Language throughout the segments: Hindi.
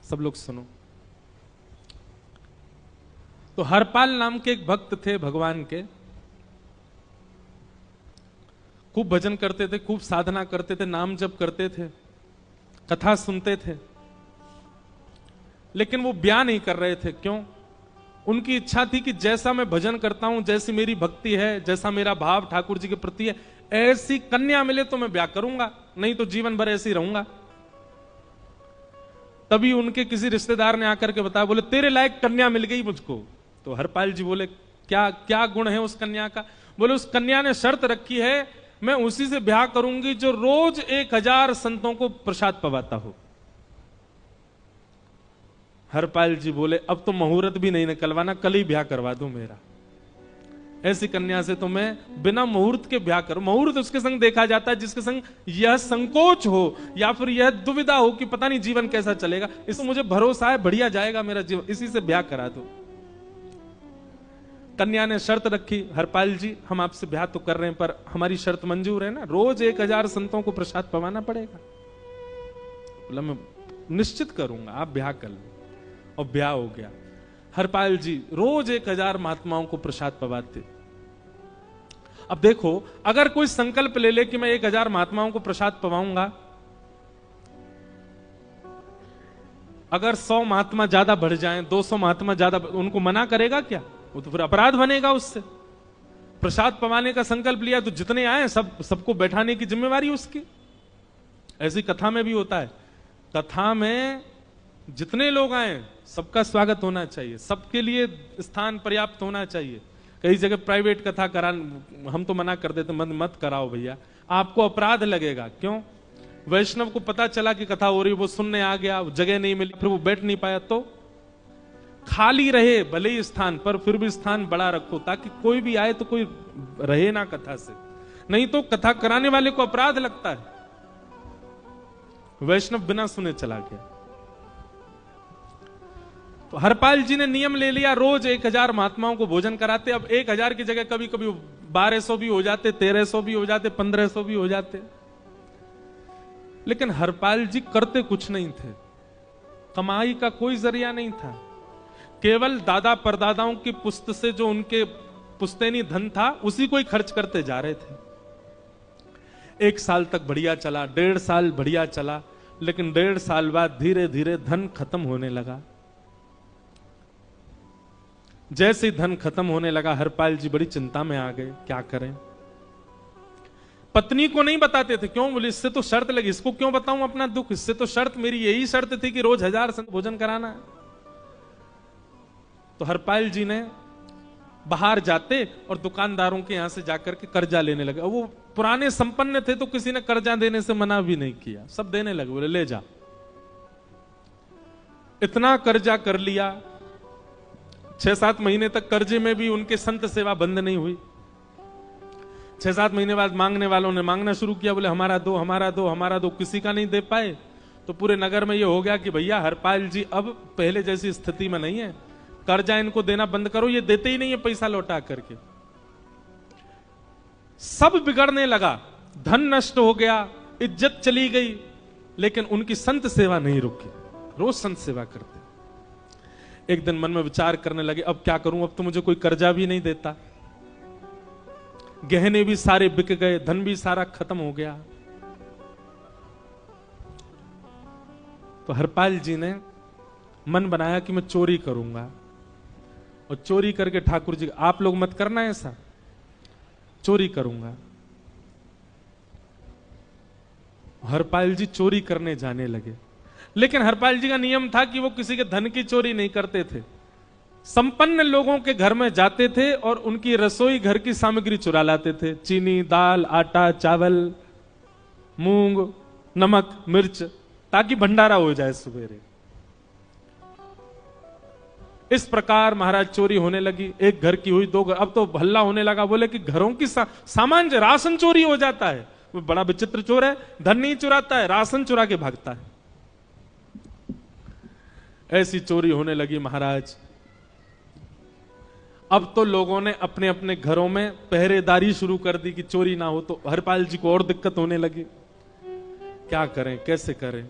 सब लोग सुनो। तो हरपाल नाम के एक भक्त थे भगवान के, खूब भजन करते थे, खूब साधना करते थे, नाम जप करते थे, कथा सुनते थे, लेकिन वो ब्याह नहीं कर रहे थे। क्यों? उनकी इच्छा थी कि जैसा मैं भजन करता हूं, जैसी मेरी भक्ति है, जैसा मेरा भाव ठाकुर जी के प्रति है, ऐसी कन्या मिले तो मैं ब्याह करूंगा, नहीं तो जीवन भर ऐसे ही रहूंगा। तभी उनके किसी रिश्तेदार ने आकर के बताया, बोले तेरे लायक कन्या मिल गई मुझको। तो हरपाल जी बोले क्या क्या गुण है उस कन्या का? बोले उस कन्या ने शर्त रखी है, मैं उसी से ब्याह करूंगी जो रोज 1000 संतों को प्रसाद पवाता हो। हरपाल जी बोले अब तो मुहूर्त भी नहीं निकलवाना, कल ही ब्याह करवा दूं मेरा। ऐसी कन्या से तो मैं बिना मुहूर्त के ब्याह करूं। मुहूर्त उसके संग देखा जाता है जिसके संग यह संकोच हो या फिर यह दुविधा हो कि पता नहीं जीवन कैसा चलेगा, इसको मुझे भरोसा है बढ़िया जाएगा मेरा जीवन, इसी से ब्याह करा दो। कन्या ने शर्त रखी, हरपाल जी हम आपसे ब्याह तो कर रहे हैं पर हमारी शर्त मंजूर है ना, रोज 1000 संतों को प्रसाद पवाना पड़ेगा। बोला मैं निश्चित करूंगा, आप ब्याह कर लो। और ब्याह हो गया। हरपाल जी रोज 1000 महात्माओं को प्रसाद पवाते। अब देखो, अगर कोई संकल्प ले ले कि मैं 1000 महात्माओं को प्रसाद पवाऊंगा, अगर 100 महात्मा ज्यादा बढ़ जाएं, 200 महात्मा ज्यादा, उनको मना करेगा क्या? वो तो फिर अपराध बनेगा उससे। प्रसाद पवाने का संकल्प लिया तो जितने आए सबको बैठाने की जिम्मेवारी उसकी। ऐसी कथा में भी होता है, कथा में जितने लोग आए सबका स्वागत होना चाहिए, सबके लिए स्थान पर्याप्त होना चाहिए। कई जगह प्राइवेट कथा करा, हम तो मना कर देते, मत कराओ भैया, आपको अपराध लगेगा। क्यों? वैष्णव को पता चला कि कथा हो रही, वो सुनने आ गया, जगह नहीं मिली, फिर वो बैठ नहीं पाया, तो खाली रहे भले ही स्थान, पर फिर भी स्थान बड़ा रखो ताकि कोई भी आए तो कोई रहे ना कथा से, नहीं तो कथा कराने वाले को अपराध लगता है। वैष्णव बिना सुने चला गया। तो हरपाल जी ने नियम ले लिया, रोज 1000 महात्माओं को भोजन कराते। अब 1000 की जगह कभी कभी 1200 भी हो जाते, 1300 भी हो जाते, 1500 भी हो जाते। लेकिन हरपाल जी करते कुछ नहीं थे, कमाई का कोई जरिया नहीं था, केवल दादा परदादाओं की पुश्त से जो उनके पुश्तैनी धन था उसी को ही खर्च करते जा रहे थे। 1 साल तक बढ़िया चला, 1.5 साल बढ़िया चला, लेकिन 1.5 साल बाद धीरे धीरे धन खत्म होने लगा। जैसे ही धन खत्म होने लगा, हरपाल जी बड़ी चिंता में आ गए, क्या करें। पत्नी को नहीं बताते थे, क्यों? बोले इससे तो शर्त लगी, इसको क्यों बताऊं अपना दुख, इससे तो शर्त मेरी यही शर्त थी कि रोज 1000 संत भोजन कराना है। तो हरपाल जी ने बाहर जाते और दुकानदारों के यहां से जाकर के कर्जा लेने लगे। वो पुराने संपन्न थे तो किसी ने कर्जा देने से मना भी नहीं किया, सब देने लगे, बोले ले जा। इतना कर्जा कर लिया, 6-7 महीने तक कर्जे में भी उनके संत सेवा बंद नहीं हुई। 6-7 महीने बाद मांगने वालों ने मांगना शुरू किया, बोले हमारा दो, हमारा दो, हमारा दो। किसी का नहीं दे पाए तो पूरे नगर में यह हो गया कि भैया हरपाल जी अब पहले जैसी स्थिति में नहीं है, कर्जा इनको देना बंद करो, ये देते ही नहीं है पैसा लौटा करके। सब बिगड़ने लगा, धन नष्ट हो गया, इज्जत चली गई, लेकिन उनकी संत सेवा नहीं रुकी, रोज संत सेवा करते। एक दिन मन में विचार करने लगे, अब क्या करूं, अब तो मुझे कोई कर्जा भी नहीं देता, गहने भी सारे बिक गए, धन भी सारा खत्म हो गया। तो हरपाल जी ने मन बनाया कि मैं चोरी करूंगा, और चोरी करके ठाकुर जी, आप लोग मत करना ऐसा, चोरी करूंगा। हरपाल जी चोरी करने जाने लगे, लेकिन हरपाल जी का नियम था कि वो किसी के धन की चोरी नहीं करते थे। संपन्न लोगों के घर में जाते थे और उनकी रसोई घर की सामग्री चुरा लाते थे, चीनी, दाल, आटा, चावल, मूंग, नमक, मिर्च, ताकि भंडारा हो जाए सवेरे। इस प्रकार महाराज चोरी होने लगी, एक घर की हुई, 2 घर, अब तो हल्ला होने लगा, बोले कि घरों की सामान राशन चोरी हो जाता है। वो बड़ा विचित्र चोर है, धन नहीं चुराता है, राशन चुरा के भागता है। ऐसी चोरी होने लगी महाराज। अब तो लोगों ने अपने अपने घरों में पहरेदारी शुरू कर दी कि चोरी ना हो, तो हरपाल जी को और दिक्कत होने लगी, क्या करें, कैसे करें।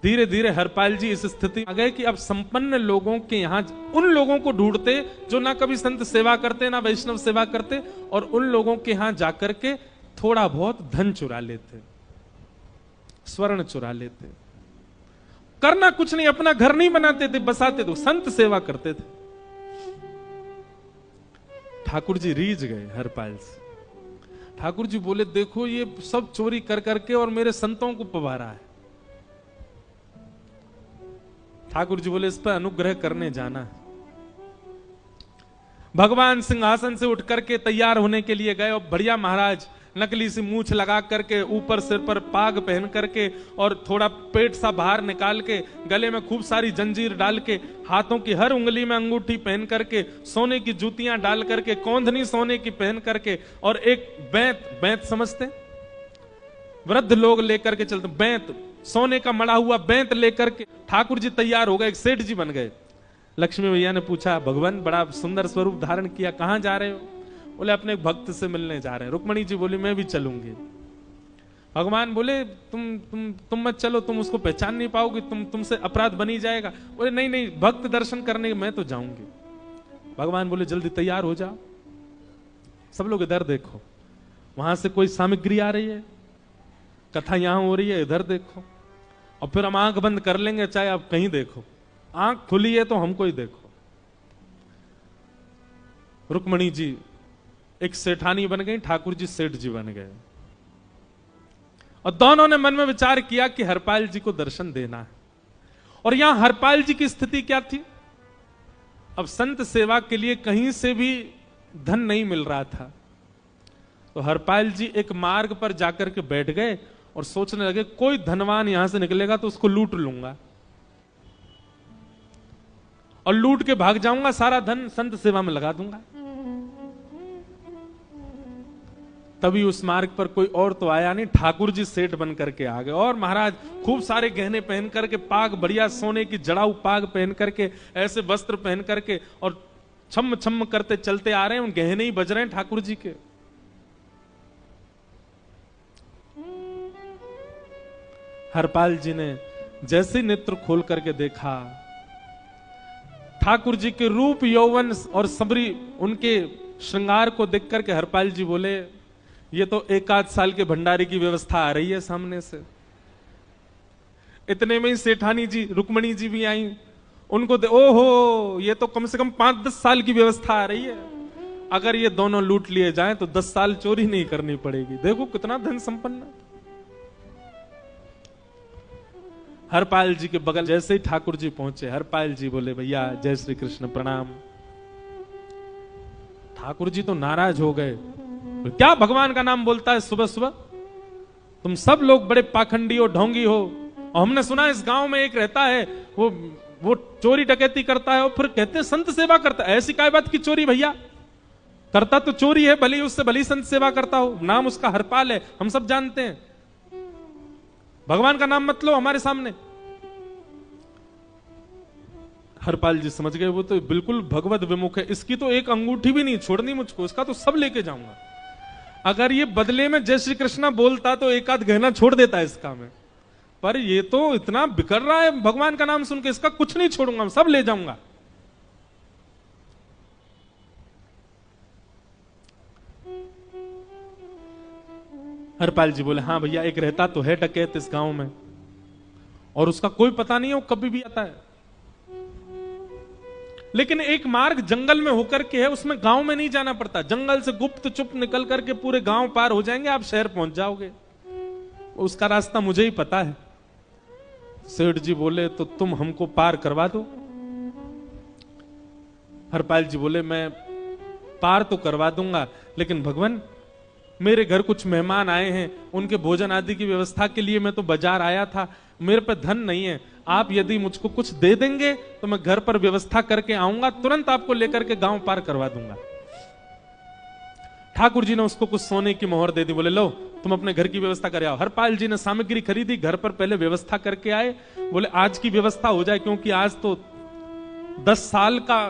धीरे धीरे हरपाल जी इस स्थिति आ गए कि अब संपन्न लोगों के यहां उन लोगों को ढूंढते जो ना कभी संत सेवा करते ना वैष्णव सेवा करते, और उन लोगों के यहां जाकर के थोड़ा बहुत धन चुरा लेते, स्वर्ण चुरा लेते। करना कुछ नहीं, अपना घर नहीं बनाते थे, बसाते थे, संत सेवा करते थे। ठाकुर जी रीझ गए हरपाल से। ठाकुर जी बोले, देखो ये सब चोरी कर करके और मेरे संतों को पवारा है। ठाकुर जी बोले, इस पर अनुग्रह करने जाना है। भगवान सिंहासन से उठ करके तैयार होने के लिए गए, और बढ़िया महाराज नकली सी मूछ लगा करके, ऊपर सिर पर पाग पहन करके, और थोड़ा पेट सा बाहर निकाल के, गले में खूब सारी जंजीर डाल के, हाथों की हर उंगली में अंगूठी पहन करके, सोने की जूतियां डाल करके, कौंधनी सोने की पहन करके, और एक बैंत समझते, वृद्ध लोग लेकर के चलते, बैंत, सोने का मड़ा हुआ बैंत लेकर के ठाकुर जी तैयार हो गए, एक सेठ जी बन गए। लक्ष्मी भैया ने पूछा, भगवान बड़ा सुंदर स्वरूप धारण किया, कहां जा रहे हो? बोले, अपने भक्त से मिलने जा रहे हैं। रुक्मणी जी बोली, मैं भी चलूंगी। भगवान बोले, तुम मत चलो, तुम उसको पहचान नहीं पाओगे, तुमसे अपराध बनी जाएगा। बोले, नहीं नहीं, भक्त दर्शन करने मैं तो जाऊंगी। भगवान बोले, जल्दी तैयार हो जाओ। सब लोग इधर देखो, वहां से कोई सामग्री आ रही है, कथा यहां हो रही है, इधर देखो, और फिर हम आंख बंद कर लेंगे, चाहे आप कहीं देखो। आंख खुली है तो हमको ही देखो। रुक्मणी जी एक सेठानी बन गई, ठाकुर जी सेठ जी बन गए, और दोनों ने मन में विचार किया कि हरपाल जी को दर्शन देना है। और यहां हरपाल जी की स्थिति क्या थी? अब संत सेवा के लिए कहीं से भी धन नहीं मिल रहा था, तो हरपाल जी एक मार्ग पर जाकर के बैठ गए और सोचने लगे, कोई धनवान यहां से निकलेगा तो उसको लूट लूंगा, और लूट के भाग जाऊंगा, सारा धन संत सेवा में लगा दूंगा। तभी उस मार्ग पर कोई और तो आया नहीं, ठाकुर जी सेठ बन करके आ गए। और महाराज खूब सारे गहने पहन करके, पाग बढ़िया सोने की जड़ाऊ पाग पहन करके, ऐसे वस्त्र पहन करके, और छम छम करते चलते आ रहे हैं। उन गहने ही बज रहे हैं ठाकुर जी के। हरपाल जी ने जैसे नेत्र खोल करके देखा, ठाकुर जी के रूप यौवन और सबरी उनके श्रृंगार को देख करके हरपाल जी बोले, ये तो एक आध साल के भंडारे की व्यवस्था आ रही है सामने से। इतने में ही सेठानी जी, रुक्मणी जी भी आई, उनको ओहो, ये तो कम से कम 5-10 साल की व्यवस्था आ रही है। अगर ये दोनों लूट लिए जाएं तो 10 साल चोरी नहीं करनी पड़ेगी। देखो कितना धन संपन्न। हरपाल जी के बगल जैसे ही ठाकुर जी पहुंचे, हरपाल जी बोले, भैया जय श्री कृष्ण, प्रणाम। ठाकुर जी तो नाराज हो गए, क्या भगवान का नाम बोलता है सुबह सुबह? तुम सब लोग बड़े पाखंडी हो, ढोंगी हो, और हमने सुना इस गांव में एक रहता है, वो चोरी डकैती करता है, और फिर कहते हैं संत सेवा करता है। ऐसी काय बात की चोरी भैया? करता तो चोरी है, भली उससे भली संत सेवा करता हो। नाम उसका हरपाल है, हम सब जानते हैं। भगवान का नाम मत लो हमारे सामने। हरपाल जी समझ गए, वो तो बिल्कुल भगवत विमुख है, इसकी तो एक अंगूठी भी नहीं छोड़नी मुझको, इसका तो सब लेके जाऊंगा। अगर ये बदले में जय श्री कृष्णा बोलता तो एक आध गहना छोड़ देता है इसका में, पर ये तो इतना बिखर रहा है भगवान का नाम सुन के, इसका कुछ नहीं छोड़ूंगा, सब ले जाऊंगा। हरपाल जी बोले, हाँ भैया, एक रहता तो है डकैत इस गांव में, और उसका कोई पता नहीं है, वो कभी भी आता है। लेकिन एक मार्ग जंगल में होकर के है, उसमें गांव में नहीं जाना पड़ता, जंगल से गुप्त चुप निकल करके पूरे गांव पार हो जाएंगे, आप शहर पहुंच जाओगे। उसका रास्ता मुझे ही पता है। सेठ जी बोले, तो तुम हमको पार करवा दो। हरपाल जी बोले, मैं पार तो करवा दूंगा, लेकिन भगवान मेरे घर कुछ मेहमान आए हैं, उनके भोजन आदि की व्यवस्था के लिए मैं तो बाजार आया था, मेरे पे धन नहीं है। आप यदि मुझको कुछ दे देंगे तो मैं घर पर व्यवस्था करके आऊंगा, तुरंत आपको लेकर के गांव पार करवा दूंगा। ठाकुर जी ने उसको कुछ सोने की मोहर दे दी, बोले लो तुम अपने घर की व्यवस्था कर आओ। हरपाल जी ने सामग्री खरीदी, घर पर पहले व्यवस्था करके आए। बोले आज की व्यवस्था हो जाए, क्योंकि आज तो 10 साल का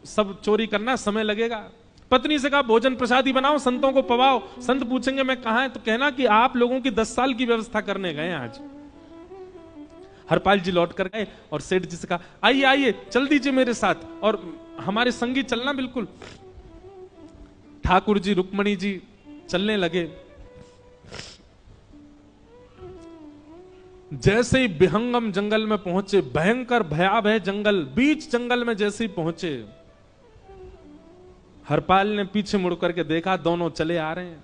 सब चोरी करना समय लगेगा। पत्नी से कहा भोजन प्रसादी बनाओ, संतों को पवाओ, संत पूछेंगे मैं कहां है तो कहना कि आप लोगों की 10 साल की व्यवस्था करने गए आज। हरपाल जी लौट कर गए और सेठ जी से कहा, आइए आइए चल दीजिए मेरे साथ और हमारे संगी चलना बिल्कुल। ठाकुर जी रुक्मणी जी चलने लगे। जैसे ही विहंगम जंगल में पहुंचे, भयंकर भयावह जंगल, बीच जंगल में जैसे ही पहुंचे, हरपाल ने पीछे मुड़ करके देखा, दोनों चले आ रहे हैं।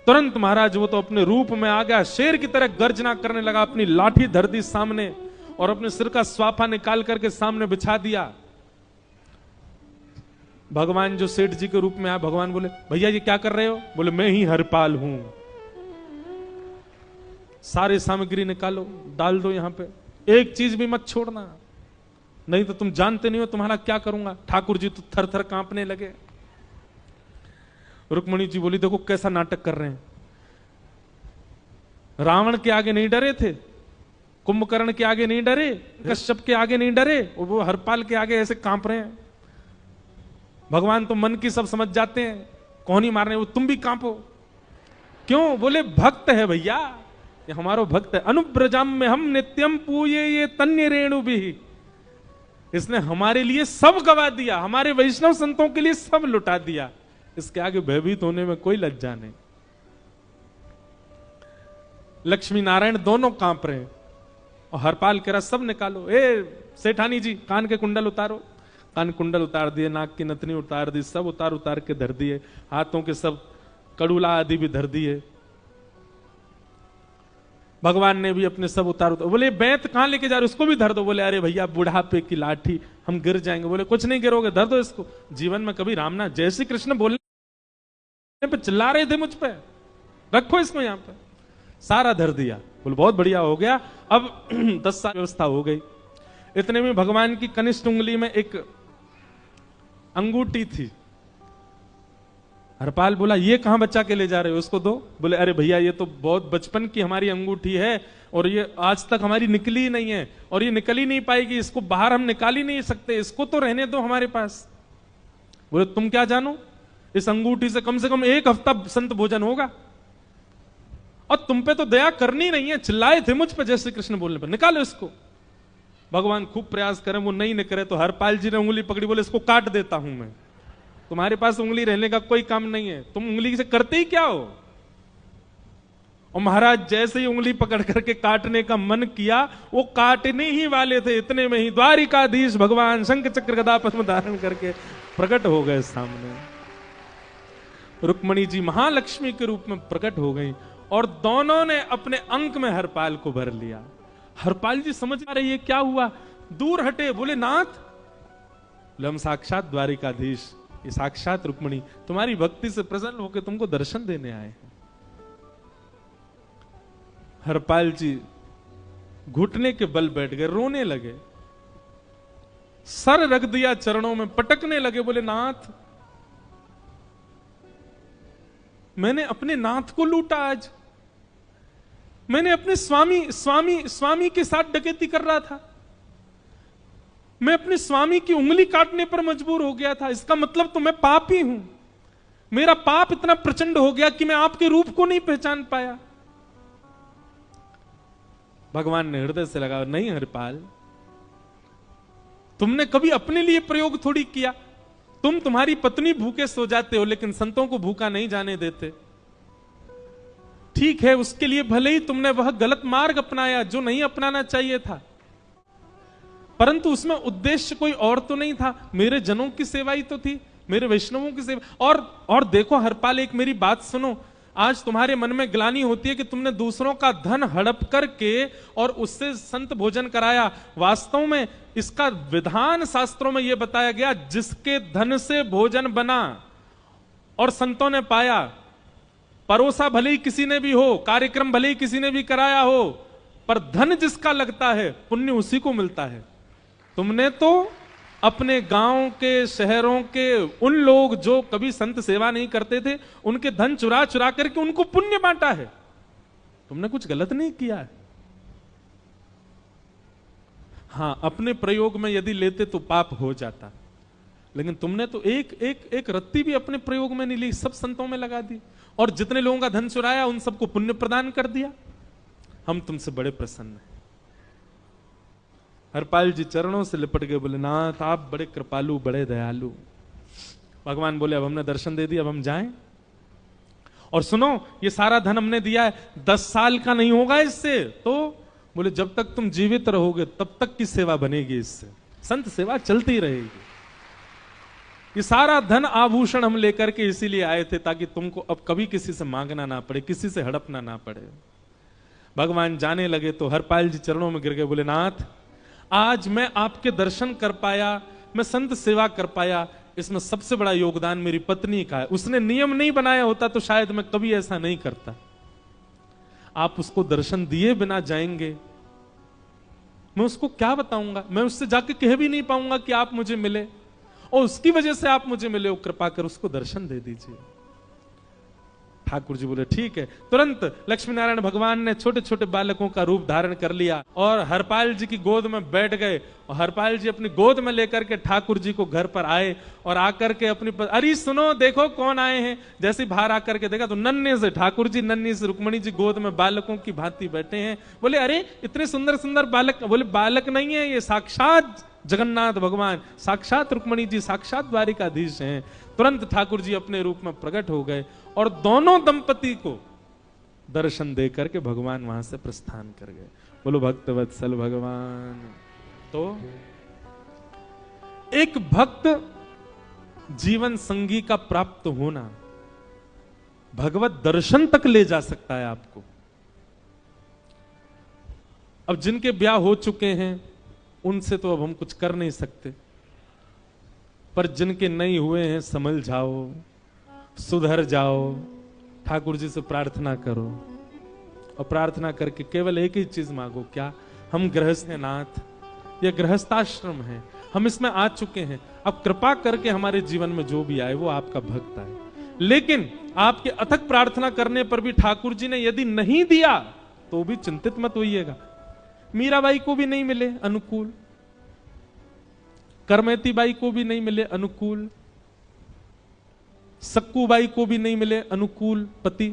तुरंत महाराज वो तो अपने रूप में आ गया, शेर की तरह गर्जना करने लगा, अपनी लाठी धर दी सामने और अपने सिर का स्वाफा निकाल करके सामने बिछा दिया। भगवान जो सेठ जी के रूप में आया, भगवान बोले, भैया ये क्या कर रहे हो? बोले, मैं ही हरपाल हूं। सारी सामग्री निकालो, डाल दो यहां पे, एक चीज भी मत छोड़ना, नहीं तो तुम जानते नहीं हो तुम्हारा क्या करूंगा। ठाकुर जी तो थर थर कांपने लगे। रुक्मणी जी बोली, देखो कैसा नाटक कर रहे हैं। रावण के आगे नहीं डरे थे, कुंभकर्ण के आगे नहीं डरे, कश्यप के आगे नहीं डरे, वो हरपाल के आगे ऐसे कांप रहे हैं। भगवान तो मन की सब समझ जाते हैं, कौन ही मारने, वो तुम भी कांपो क्यों? बोले, भक्त है भैया, ये हमारो भक्त है। अनुब्रजम में हम नित्यम पूये ये तन्य रेणु भी, इसने हमारे लिए सब गवा दिया, हमारे वैष्णव संतों के लिए सब लुटा दिया, इसके आगे भयभीत होने में कोई लज्जा नहीं। लक्ष्मी नारायण दोनों कांप रहे हैं और हरपाल कह रहा, सब निकालो। ए सेठानी जी, कान के कुंडल उतारो। कान कुंडल उतार दिए, नाक की नथनी उतार दी, सब उतार उतार के धर दिए, हाथों के सब कड़ूला आदि भी धर दिए। भगवान ने भी अपने सब उतार। बोले, बैंत कहां लेके जा रहे, उसको भी धर दो। बोले, अरे भैया बुढ़ापे की लाठी, हम गिर जाएंगे। बोले, कुछ नहीं गिरोगे, धर दो इसको। जीवन में कभी राम नाम जय श्री कृष्ण बोलने पे चिल्ला रहे थे मुझ पे, रखो इसको यहां पे। सारा धर दिया। बोले, बहुत बढ़िया हो गया। अब 10 साल व्यवस्था हो गई। इतने में भगवान की कनिष्ठ उंगली में एक अंगूठी थी। हरपाल बोला, ये कहां बच्चा के ले जा रहे हो, उसको दो। बोले, अरे भैया ये तो बहुत बचपन की हमारी अंगूठी है और ये आज तक हमारी निकली ही नहीं है और ये निकल ही नहीं पाएगी, इसको बाहर हम निकाल ही नहीं सकते, इसको तो रहने दो हमारे पास। बोले, तुम क्या जानो, इस अंगूठी से कम 1 हफ्ता संत भोजन होगा और तुम पे तो दया करनी नहीं है। चिल्लाए थे मुझ पे जय श्री कृष्ण बोलने पर, निकालो इसको। भगवान खूब प्रयास करें, वो नहीं निकले तो हरपाल जी ने उंगली पकड़ी। बोले, इसको काट देता हूं मैं, तुम्हारे पास उंगली रहने का कोई काम नहीं है, तुम उंगली से करते ही क्या हो। और महाराज जैसे ही उंगली पकड़ करके काटने का मन किया, वो काटने ही वाले थे, इतने में ही द्वारिकाधीश भगवान शंख चक्र गदा पद्म धारण करके प्रकट हो गए सामने। रुक्मणी जी महालक्ष्मी के रूप में प्रकट हो गई और दोनों ने अपने अंक में हरपाल को भर लिया। हरपाल जी समझ आ रही है क्या हुआ, दूर हटे। बोले, नाथ, बोले, हम साक्षात द्वारिकाधीश, ये साक्षात रुक्मणी तुम्हारी भक्ति से प्रसन्न होकर तुमको दर्शन देने आए हैं। हरपाल जी घुटने के बल बैठ गए, रोने लगे, सर रख दिया चरणों में, पटकने लगे। बोले, नाथ, मैंने अपने नाथ को लूटा, आज मैंने अपने स्वामी के साथ डकैती कर रहा था, मैं अपने स्वामी की उंगली काटने पर मजबूर हो गया था, इसका मतलब तो मैं पापी हूं। मेरा पाप इतना प्रचंड हो गया कि मैं आपके रूप को नहीं पहचान पाया। भगवान ने हृदय से लगा, नहीं हरपाल, तुमने कभी अपने लिए प्रयोग थोड़ी किया, तुम्हारी पत्नी भूखे सो जाते हो लेकिन संतों को भूखा नहीं जाने देते। ठीक है, उसके लिए भले ही तुमने वह गलत मार्ग अपनाया जो नहीं अपनाना चाहिए था, परंतु उसमें उद्देश्य कोई और तो नहीं था, मेरे जनों की सेवा ही तो थी, मेरे वैष्णवों की सेवा। और देखो हरपाल, एक मेरी बात सुनो, आज तुम्हारे मन में ग्लानि होती है कि तुमने दूसरों का धन हड़प करके और उससे संत भोजन कराया। वास्तव में इसका विधान शास्त्रों में यह बताया गया, जिसके धन से भोजन बना और संतों ने पाया, परोसा भले ही किसी ने भी हो, कार्यक्रम भले ही किसी ने भी कराया हो, पर धन जिसका लगता है पुण्य उसी को मिलता है। तुमने तो अपने गांव के, शहरों के उन लोग जो कभी संत सेवा नहीं करते थे, उनके धन चुरा चुरा करके उनको पुण्य बांटा है। तुमने कुछ गलत नहीं किया है। हां, अपने प्रयोग में यदि लेते तो पाप हो जाता, लेकिन तुमने तो एक रत्ती भी अपने प्रयोग में नहीं ली, सब संतों में लगा दी और जितने लोगों का धन चुराया उन सबको पुण्य प्रदान कर दिया। हम तुमसे बड़े प्रसन्न हैं। हरपाल जी चरणों से लिपट गए, बोले नाथ आप बड़े कृपालु, बड़े दयालु। भगवान बोले अब हमने दर्शन दे दिया, अब हम जाएं। और सुनो, ये सारा धन हमने दिया है, 10 साल का नहीं होगा इससे। तो बोले जब तक तुम जीवित रहोगे तब तक की सेवा बनेगी, इससे संत सेवा चलती रहेगी। ये सारा धन आभूषण हम लेकर के इसीलिए आए थे ताकि तुमको अब कभी किसी से मांगना ना पड़े, किसी से हड़पना ना पड़े। भगवान जाने लगे तो हरपाल जी चरणों में गिर गए, बोले नाथ आज मैं आपके दर्शन कर पाया, मैं संत सेवा कर पाया, इसमें सबसे बड़ा योगदान मेरी पत्नी का है। उसने नियम नहीं बनाया होता तो शायद मैं कभी ऐसा नहीं करता। आप उसको दर्शन दिए बिना जाएंगे, मैं उसको क्या बताऊंगा? मैं उससे जाके कह भी नहीं पाऊंगा कि आप मुझे मिले, और उसकी वजह से आप मुझे मिले, वो कृपा कर उसको दर्शन दे दीजिए। ठाकुर जी बोले ठीक है। तुरंत लक्ष्मी नारायण भगवान ने छोटे छोटे बालकों का रूप धारण कर लिया और हरपाल जी की गोद में बैठ गए, और हरपाल जी अपनी गोद में लेकर के ठाकुर जी को घर पर आए, और आकर के अपनी अरे सुनो देखो कौन आए हैं। जैसे बाहर आकर के देखा तो नन्हे से ठाकुर जी, नन्ही से रुक्मणी जी गोद में बालकों की भांति बैठे हैं। बोले अरे इतने सुंदर सुंदर बालक। बोले बालक नहीं है, ये साक्षात जगन्नाथ भगवान, साक्षात रुक्मणी जी, साक्षात द्वारिकाधीश हैं। तुरंत ठाकुर जी अपने रूप में प्रकट हो गए और दोनों दंपति को दर्शन दे करके भगवान वहां से प्रस्थान कर गए। बोलो भक्त वत्सल भगवान। तो एक भक्त जीवन संगी का प्राप्त होना भगवत दर्शन तक ले जा सकता है आपको। अब जिनके ब्याह हो चुके हैं उनसे तो अब हम कुछ कर नहीं सकते, पर जिनके नहीं हुए हैं संभल जाओ, सुधर जाओ, ठाकुर जी से प्रार्थना करो, और प्रार्थना करके केवल एक ही चीज मांगो, क्या हम गृहस्थ हैं नाथ, यह गृहस्थाश्रम है, हम इसमें आ चुके हैं, अब कृपा करके हमारे जीवन में जो भी आए वो आपका भक्त आए। लेकिन आपके अथक प्रार्थना करने पर भी ठाकुर जी ने यदि नहीं दिया तो भी चिंतित मत होइएगा। मीराबाई को भी नहीं मिले अनुकूल, करमेती बाई को भी नहीं मिले अनुकूल, सक्कूबाई को भी नहीं मिले अनुकूल पति,